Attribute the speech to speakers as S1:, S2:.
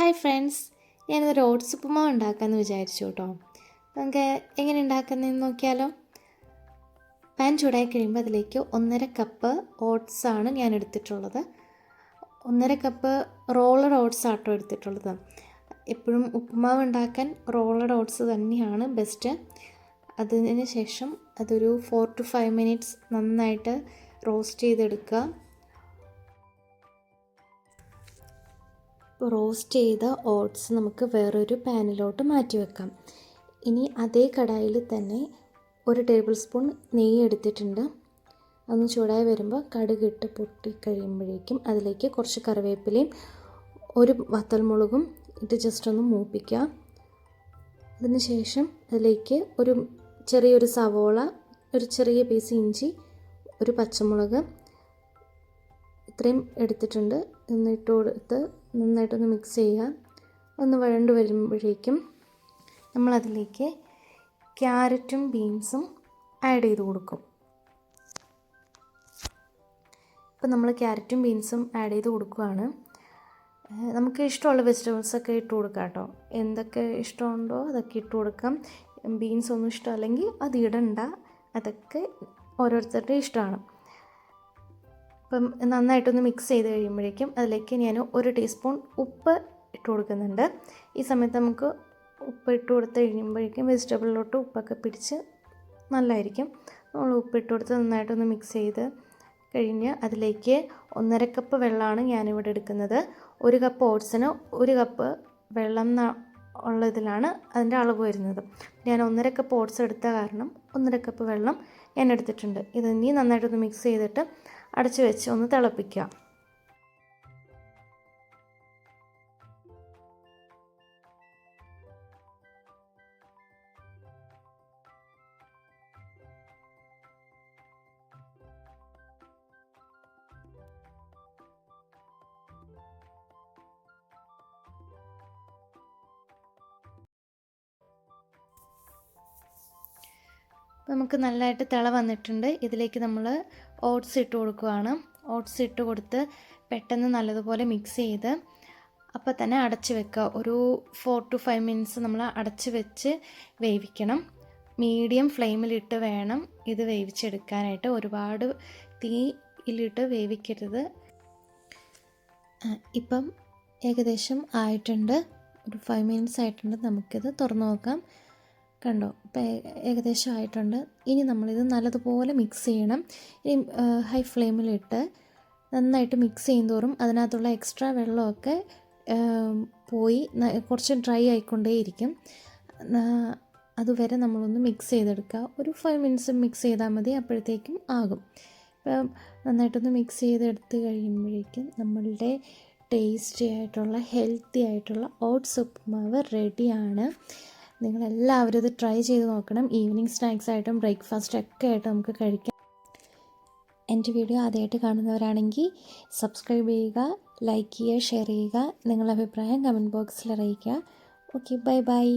S1: Hi friends, ഞാനിതൊരു oats ഉപ്പുമാവ് ഉണ്ടാക്കാമെന്ന് വിചാരിച്ചു കേട്ടോ. നമുക്ക് എങ്ങനെ ഉണ്ടാക്കുന്നതെന്ന് നോക്കിയാലോ. പാൻ ചൂടായി കഴിയുമ്പോൾ അതിലേക്ക് 1.5 കപ്പ് ഓട്സാണ് ഞാൻ എടുത്തിട്ടുള്ളത്. 1.5 കപ്പ് റോളഡ് ഓട്സ് ആട്ടോ എടുത്തിട്ടുള്ളത്. എപ്പോഴും ഉപ്പുമാവ് ഉണ്ടാക്കാൻ റോളഡ് ഓട്സ് തന്നെയാണ് ബെസ്റ്റ്. അതിന് ശേഷം അതൊരു 4 to 5 മിനിറ്റ്സ് നന്നായിട്ട് റോസ്റ്റ് ചെയ്തെടുക്കുക. റോസ്റ്റ് ചെയ്ത ഓട്സ് നമുക്ക് വേറൊരു പാനിലോട്ട് മാറ്റി വെക്കാം. ഇനി അതേ കടായിൽ തന്നെ 1 ടേബിൾ സ്പൂൺ നെയ്യ് എടുത്തിട്ടുണ്ട്. അതൊന്ന് ചൂടായി വരുമ്പോൾ കടുകിട്ട് പൊട്ടി കഴിയുമ്പോഴേക്കും അതിലേക്ക് കുറച്ച് കറിവേപ്പിലയും 1 വത്തൽമുളകും ഇട്ട് ജസ്റ്റ് ഒന്ന് മൂപ്പിക്കുക. അതിന് ശേഷം അതിലേക്ക് ചെറിയൊരു സവോള, ഒരു ചെറിയ പീസ് ഇഞ്ചി, 1 പച്ചമുളക് ഇത്രയും എടുത്തിട്ടുണ്ട്. എന്നിട്ട് കൊടുത്ത് നന്നായിട്ടൊന്ന് മിക്സ് ചെയ്യുക. ഒന്ന് വഴണ്ട് വരുമ്പോഴേക്കും നമ്മളതിലേക്ക് ക്യാരറ്റും ബീൻസും ആഡ് ചെയ്ത് കൊടുക്കും. ഇപ്പം നമ്മൾ ക്യാരറ്റും ബീൻസും ആഡ് ചെയ്ത് കൊടുക്കുകയാണ്. നമുക്ക് ഇഷ്ടമുള്ള വെജിറ്റബിൾസൊക്കെ ഇട്ട് കൊടുക്കാം കേട്ടോ. എന്തൊക്കെ ഇഷ്ടമുണ്ടോ അതൊക്കെ ഇട്ട് കൊടുക്കാം. ബീൻസ് ഒന്നും ഇഷ്ടമല്ലെങ്കിൽ അത് ഇടണ്ട, അതൊക്കെ ഓരോരുത്തരുടെ ഇഷ്ടമാണ്. അപ്പം നന്നായിട്ടൊന്ന് മിക്സ് ചെയ്ത് കഴിയുമ്പോഴേക്കും അതിലേക്ക് ഞാൻ 1 ടീസ്പൂൺ ഉപ്പ് ഇട്ട് കൊടുക്കുന്നുണ്ട്. ഈ സമയത്ത് നമുക്ക് ഉപ്പ് ഇട്ട് കൊടുത്ത് കഴിയുമ്പോഴേക്കും വെജിറ്റബിളിലോട്ട് ഉപ്പൊക്കെ പിടിച്ച് നല്ലതായിരിക്കും. നമ്മൾ ഉപ്പിട്ട് കൊടുത്ത് നന്നായിട്ടൊന്ന് മിക്സ് ചെയ്ത് കഴിഞ്ഞ് അതിലേക്ക് 1.5 കപ്പ് വെള്ളമാണ് ഞാനിവിടെ എടുക്കുന്നത്. 1 കപ്പ് ഓട്സിന് 1 കപ്പ് വെള്ളം ഉള്ളതിലാണ് അതിൻ്റെ അളവ് വരുന്നത്. ഞാൻ 1.5 കപ്പ് ഓട്സ് എടുത്ത കാരണം 1.5 കപ്പ് വെള്ളം ഞാൻ എടുത്തിട്ടുണ്ട്. ഇത് ഇനി നന്നായിട്ടൊന്ന് മിക്സ് ചെയ്തിട്ട് അടച്ചു വെച്ച് ഒന്ന് തിളപ്പിക്കുക. നമുക്ക് നല്ലതായിട്ട് തിള വന്നിട്ടുണ്ട്. ഇതിലേക്ക് നമ്മൾ ഓട്സ് ഇട്ട് കൊടുക്കുകയാണ്. ഓട്സ് ഇട്ട് കൊടുത്ത് പെട്ടെന്ന് നല്ലതുപോലെ മിക്സ് ചെയ്ത് അപ്പോൾ തന്നെ അടച്ച് വെക്കുക. ഒരു 4 to 5 മിനിറ്റ്സ് നമ്മൾ അടച്ച് വെച്ച് മീഡിയം ഫ്ലെയിമിലിട്ട് വേണം ഇത് വേവിച്ചെടുക്കാനായിട്ട്. ഒരുപാട് തീയിലിട്ട് വേവിക്കരുത്. ഇപ്പം ഏകദേശം ആയിട്ടുണ്ട്, ഒരു 5 മിനിറ്റ്സ് ആയിട്ടുണ്ട്. നമുക്കിത് തുറന്നു നോക്കാം. കണ്ടോ, ഇപ്പം ഏകദേശം ആയിട്ടുണ്ട്. ഇനി നമ്മളിത് നല്ലതുപോലെ മിക്സ് ചെയ്യണം. ഇനി ഹൈ ഫ്ലെയിമിലിട്ട് നന്നായിട്ട് മിക്സ് ചെയ്യുന്തോറും അതിനകത്തുള്ള എക്സ്ട്രാ വെള്ളമൊക്കെ പോയി കുറച്ച് ഡ്രൈ ആയിക്കൊണ്ടേയിരിക്കും. അതുവരെ നമ്മളൊന്ന് മിക്സ് ചെയ്തെടുക്കുക. ഒരു 5 മിനിറ്റ്സ് മിക്സ് ചെയ്താൽ മതി, അപ്പോഴത്തേക്കും ആകും. ഇപ്പം നന്നായിട്ടൊന്ന് മിക്സ് ചെയ്തെടുത്ത് കഴിയുമ്പോഴേക്കും നമ്മളുടെ ടേസ്റ്റി ആയിട്ടുള്ള ഹെൽത്തി ആയിട്ടുള്ള ഓട്സ് ഉപ്പുമാവ് റെഡിയാണ്. നിങ്ങളെല്ലാവരും ഇത് ട്രൈ ചെയ്ത് നോക്കണം. ഈവനിങ് സ്നാക്സ് ആയിട്ടും ബ്രേക്ക്ഫാസ്റ്റ് ഒക്കെ ആയിട്ട് നമുക്ക് കഴിക്കാം. എൻ്റെ വീഡിയോ ആദ്യമായിട്ട് കാണുന്നവരാണെങ്കിൽ സബ്സ്ക്രൈബ് ചെയ്യുക, ലൈക്ക് ചെയ്യുക, ഷെയർ ചെയ്യുക. നിങ്ങളുടെ അഭിപ്രായം കമൻറ്റ് ബോക്സിൽ അറിയിക്കുക. Okay, bye bye.